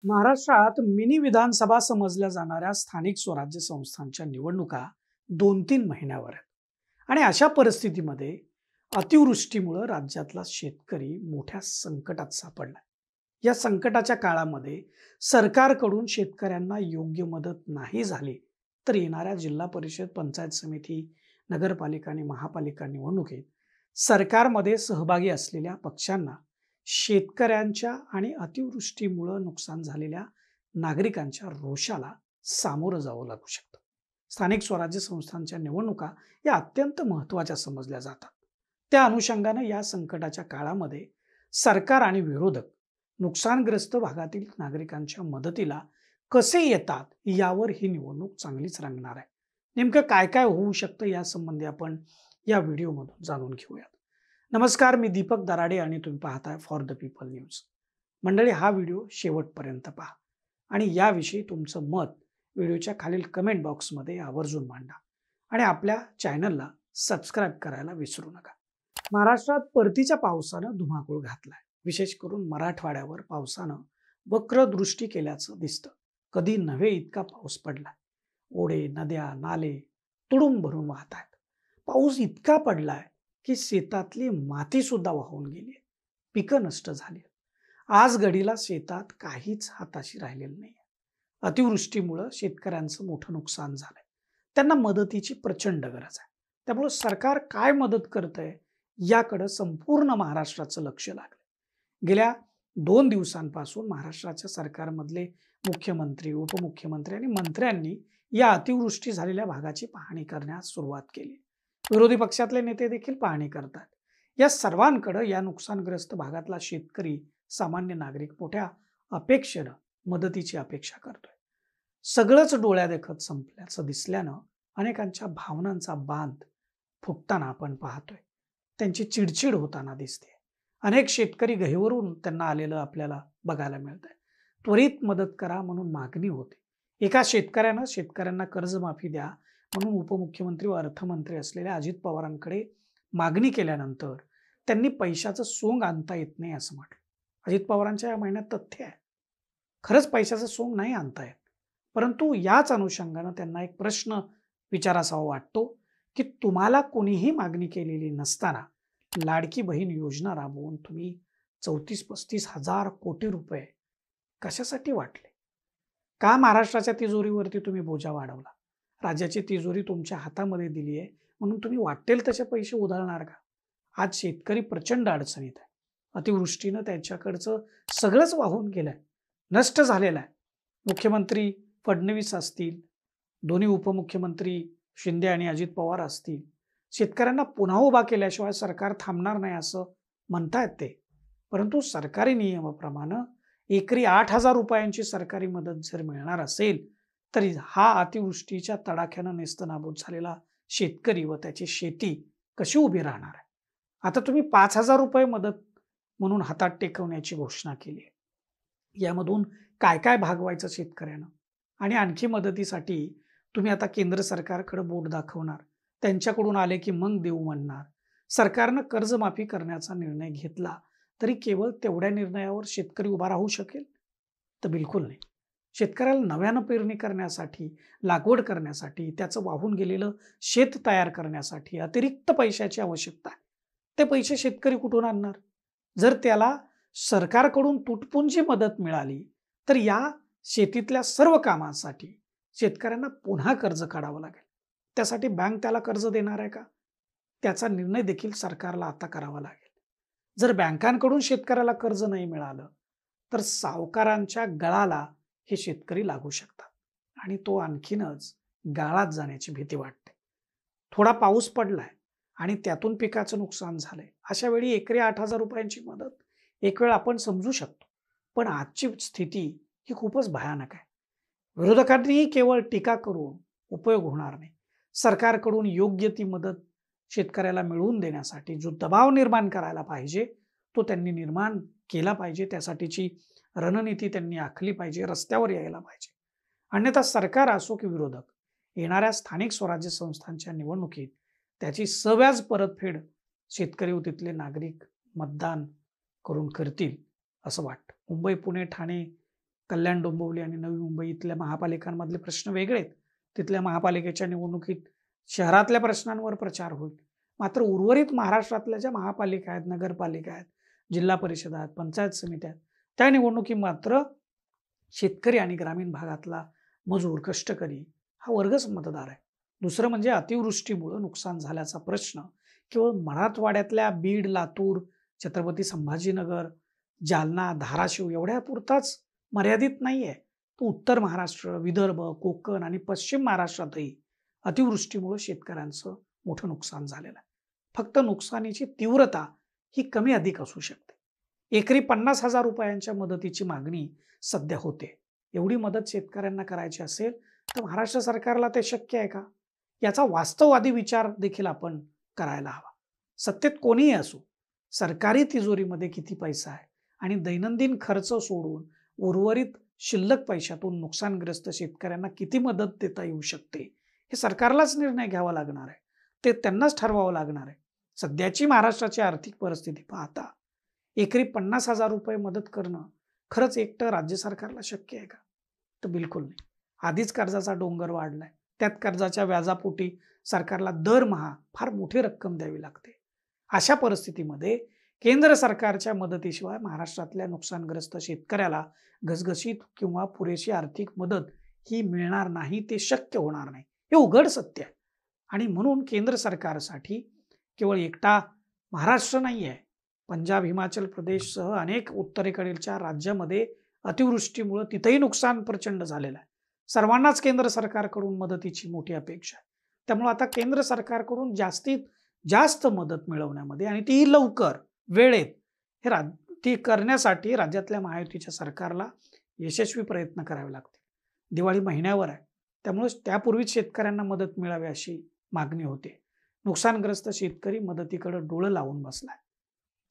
महाराष्ट्रात मिनी विधानसभा समजल्या जाणाऱ्या स्थानिक स्वराज्य संस्थांच्या निवडणुका 2-3 महिन्यावर आहेत आणि अशा परिस्थितीमध्ये अतिवृष्टीमुळे राज्यातला शेतकरी मोठ्या संकटात सापडला. या संकटाच्या काळामध्ये सरकारकडून शेतकऱ्यांना योग्य मदत नाही झाली तर येणाऱ्या जिल्हा परिषद, पंचायत समिती, नगरपालिका आणि महापालिका निवडणुकीत सरकारमध्ये सहभागी असलेल्या पक्षांना शेतकऱ्यांच्या आणि अतिवृष्टीमुळे नुकसान झालेल्या नागरिकांच्या रोषाला सामोरं जावं लागू शकतं. स्थानिक स्वराज्य संस्थांच्या निवडणुका या अत्यंत महत्त्वाच्या समजल्या जातात. त्या अनुषंगानं या संकटाच्या काळामध्ये सरकार आणि विरोधक नुकसानग्रस्त भागातील नागरिकांच्या मदतीला कसे येतात यावर ही निवडणूक चांगलीच रंगणार आहे. नेमकं काय काय होऊ शकतं यासंबंधी आपण या व्हिडिओमधून जाणून घेऊयात. नमस्कार, मी दीपक दराडे आणि तुम्ही पाहताय फॉर द पीपल न्यूज. मंडळी, हा व्हिडिओ शेवटपर्यंत पहा आणि याविषयी तुमचं मत व्हिडिओच्या खालील कमेंट बॉक्समध्ये आवर्जून मांडा आणि आपल्या चॅनलला सबस्क्राईब करायला विसरू नका. महाराष्ट्रात परतीच्या पावसानं धुमाकूळ घातलाय. विशेष करून मराठवाड्यावर पावसानं वक्रदृष्टी केल्याचं दिसतं. कधी नव्हे इतका पाऊस पडलाय. ओढे, नद्या, नाले तुडूंब भरून वाहत आहेत. पाऊस इतका पडलाय की शेतातली माती सुद्धा वाहून गेली. पिकं नष्ट झाली. आज घडीला शेतात काहीच हाताशी राहिलेलं नाही. अतिवृष्टीमुळे शेतकऱ्यांचं मोठं नुकसान झालंय. त्यांना मदतीची प्रचंड गरज आहे. त्यामुळे सरकार काय मदत करतंय याकडे संपूर्ण महाराष्ट्राचं लक्ष लागलं. गेल्या 2 दिवसांपासून महाराष्ट्राच्या सरकारमधले मुख्यमंत्री, उपमुख्यमंत्री आणि मंत्र्यांनी या अतिवृष्टी झालेल्या भागाची पाहणी करण्यास सुरुवात केली. विरोधी पक्षातले नेते देखील पाहणी करतात. या सर्वांकडे या नुकसानग्रस्त भागातला शेतकरी, सामान्य नागरिक मोठ्या अपेक्षेनं मदतीची अपेक्षा करतोय. सगळंच डोळ्यादेखत संपल्याचं दिसल्यानं अनेकांच्या भावनांचा बांध फुटताना आपण पाहतोय. त्यांची चिडचिड होताना दिसते. अनेक शेतकरी गहिवरून त्यांना आलेलं आपल्याला बघायला मिळतंय. त्वरित मदत करा म्हणून मागणी होते. एका शेतकऱ्यानं शेतकऱ्यांना कर्जमाफी द्या म्हणून उपमुख्यमंत्री व अर्थमंत्री असलेल्या अजित पवारांकडे मागणी केल्यानंतर त्यांनी पैशाचं सोंग आणता येत नाही असं म्हटलं. अजित पवारांच्या या म्हणण्यात तथ्य आहे. खरंच पैशाचं सोंग नाही आणता येत. परंतु याच अनुषंगानं त्यांना एक प्रश्न विचारावा वाटतो की तुम्हाला कोणीही मागणी केलेली नसताना लाडकी बहीण योजना राबवून तुम्ही 34-35 हजार कोटी रुपये कशासाठी वाटले? का महाराष्ट्राच्या तिजोरीवरती तुम्ही बोजा वाढवला? राज्याची तिजोरी तुमच्या हातामध्ये दिली आहे म्हणून तुम्ही वाटेल तसे पैसे उधळणार का? आज शेतकरी प्रचंड अडचणीत आहे. अतिवृष्टीनं त्यांच्याकडचं सगळंच वाहून गेलंय, नष्ट झालेलं आहे. मुख्यमंत्री फडणवीस असतील, दोन्ही उपमुख्यमंत्री शिंदे आणि अजित पवार असतील, शेतकऱ्यांना पुन्हा उभा केल्याशिवाय सरकार थांबणार नाही असं म्हणतायत ते. परंतु सरकारी नियमाप्रमाणे एकरी 8,000 रुपयांची सरकारी मदत जर मिळणार असेल तरी हा अतिवृष्टीच्या तडाख्यानं नेस्तनाबूत झालेला शेतकरी व त्याची शेती कशी उभी राहणार आहे? आता तुम्ही 5,000 रुपये मदत म्हणून हातात टेकवण्याची घोषणा केली आहे. यामधून काय काय भागवायचं शेतकऱ्यानं? आणि आणखी मदतीसाठी तुम्ही आता केंद्र सरकारकडे बोट दाखवणार, त्यांच्याकडून आले की मग देऊ म्हणणार. सरकारनं कर्जमाफी करण्याचा निर्णय घेतला तरी केवळ तेवढ्या निर्णयावर शेतकरी उभा राहू शकेल? तर बिलकुल नाही. शेतकऱ्याला नव्यानं पेरणी करण्यासाठी, लागवड करण्यासाठी, त्याचं वाहून गेलेलं शेत तयार करण्यासाठी अतिरिक्त पैशाची आवश्यकता आहे. ते पैसे शेतकरी कुठून आणणार? जर त्याला सरकारकडून तुटपुंजी मदत मिळाली तर या शेतीतल्या सर्व कामांसाठी शेतकऱ्यांना पुन्हा कर्ज काढावं लागेल. त्यासाठी बँक त्याला कर्ज देणार आहे का? त्याचा निर्णय देखील सरकारला आता करावा लागेल. जर बँकांकडून शेतकऱ्याला कर्ज नाही मिळालं तर सावकारांच्या गळाला हे शेतकरी लागू शकतात आणि तो आणखीनच गाळात जाण्याची भीती वाटते. थोडा पाऊस पडलाय आणि त्यातून पिकाचं नुकसान झालंय. अशा वेळी एकरी 8,000 रुपयांची मदत एक वेळ आपण समजू शकतो. पण आजची स्थिती ही खूपच भयानक आहे. विरोधकांनीही केवळ टीका करून उपयोग होणार नाही. सरकारकडून योग्य ती मदत शेतकऱ्याला मिळवून देण्यासाठी जो दबाव निर्माण करायला पाहिजे तो त्यांनी निर्माण केला पाहिजे. त्यासाठीची रणनीती त्यांनी आखली पाहिजे, रस्त्यावर यायला पाहिजे. अन्यथा सरकार असो की विरोधक, येणाऱ्या स्थानिक स्वराज्य संस्थांच्या निवडणुकीत त्याची सव्याज परतफेड शेतकरी व तिथले नागरिक मतदान करून करतील असं वाटतं. मुंबई, पुणे, ठाणे कल्याण, डोंबिवली आणि नवी मुंबई इथल्या महापालिकांमधले प्रश्न वेगळे आहेत. तिथल्या महापालिकेच्या निवडणुकीत शहरातल्या प्रश्नांवर प्रचार होईल. मात्र उर्वरित महाराष्ट्रातल्या ज्या महापालिका आहेत, नगरपालिका आहेत, जिल्हा परिषद आहेत, पंचायत समित्या आहेत, त्या निवडणुकीत मात्र शेतकरी आणि ग्रामीण भागातला मजूर, कष्टकरी हा वर्गच मतदार आहे. दुसरं म्हणजे अतिवृष्टीमुळे नुकसान झाल्याचा प्रश्न केवळ मराठवाड्यातल्या बीड, लातूर, छत्रपती संभाजीनगर, जालना, धाराशिव एवढ्या पुरताच मर्यादित नाहीये. तो उत्तर महाराष्ट्र, विदर्भ, कोकण आणि पश्चिम महाराष्ट्रातही अतिवृष्टीमुळे शेतकऱ्यांचं मोठं नुकसान झालेलं आहे. फक्त नुकसानीची तीव्रता ही कमी अधिक असू शकते. एकरी 50,000 रुपयांच्या मदतीची मागणी सध्या होते. एवढी मदत शेतकऱ्यांना करायची असेल तर महाराष्ट्र सरकारला ते शक्य आहे का? याचा वास्तववादी विचार देखील आपण करायला हवा. सत्तेत कोणीही असो, सरकारी तिजोरीमध्ये किती पैसा आहे आणि दैनंदिन खर्च सोडून उर्वरित शिल्लक पैशातून नुकसानग्रस्त शेतकऱ्यांना किती मदत देता येऊ शकते हे सरकारलाच निर्णय घ्यावा लागणार आहे. ते त्यांनाच ठरवावं लागणार आहे. सध्याची महाराष्ट्राची आर्थिक परिस्थिती पाहता एकरी 50,000 रुपये मदत करणं खरंच एकटं राज्य सरकारला शक्य आहे का? तर बिलकुल नाही. आधीच कर्जाचा डोंगर वाढलाय. त्यात कर्जाच्या व्याजापोटी सरकारला दरमहा फार मोठी रक्कम द्यावी लागते. अशा परिस्थितीमध्ये केंद्र सरकारच्या मदतीशिवाय महाराष्ट्रातल्या नुकसानग्रस्त शेतकऱ्याला घसघशीत किंवा पुरेशी आर्थिक मदत ही मिळणार नाही. ते शक्य होणार नाही. हे उघड सत्य आहे. आणि म्हणून केंद्र सरकारसाठी केवळ एकटा महाराष्ट्र नाही आहे. पंजाब, हिमाचल प्रदेशसह अनेक उत्तरेकडीलच्या राज्यामध्ये अतिवृष्टीमुळे तिथेही नुकसान प्रचंड झालेलं आहे. सर्वांनाच केंद्र सरकारकडून मदतीची मोठी अपेक्षा आहे. त्यामुळे आता केंद्र सरकारकडून जास्तीत जास्त मदत मिळवण्यामध्ये आणि तीही लवकर, वेळेत ती करण्यासाठी राज्यातल्या महायुतीच्या सरकारला यशस्वी प्रयत्न करावे लागतील. दिवाळी महिन्यावर आहे. त्यामुळे त्यापूर्वीच शेतकऱ्यांना मदत मिळावी अशी मागणी होते. नुकसानग्रस्त शेतकरी मदतीकडे डोळं लावून बसलाय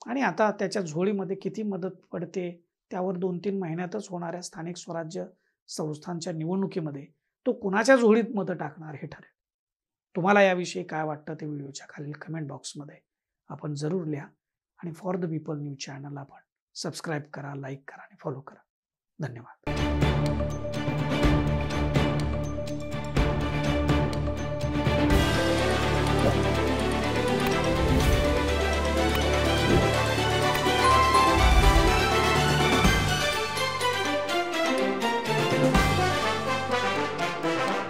आणि आता त्याच्या झोळीमध्ये किती मदत पडते त्यावर 2-3 महिन्यातच होणाऱ्या स्थानिक स्वराज्य संस्थांच्या निवडणुकीमध्ये तो कुणाच्या झोळीत मतं टाकणार हे ठरेल. तुम्हाला याविषयी काय वाटतं ते व्हिडिओच्या खालील कमेंट बॉक्समध्ये आपण जरूर लिहा आणि फॉर द पीपल न्यूज चॅनलला आपण सबस्क्राईब करा, लाईक करा आणि फॉलो करा. धन्यवाद.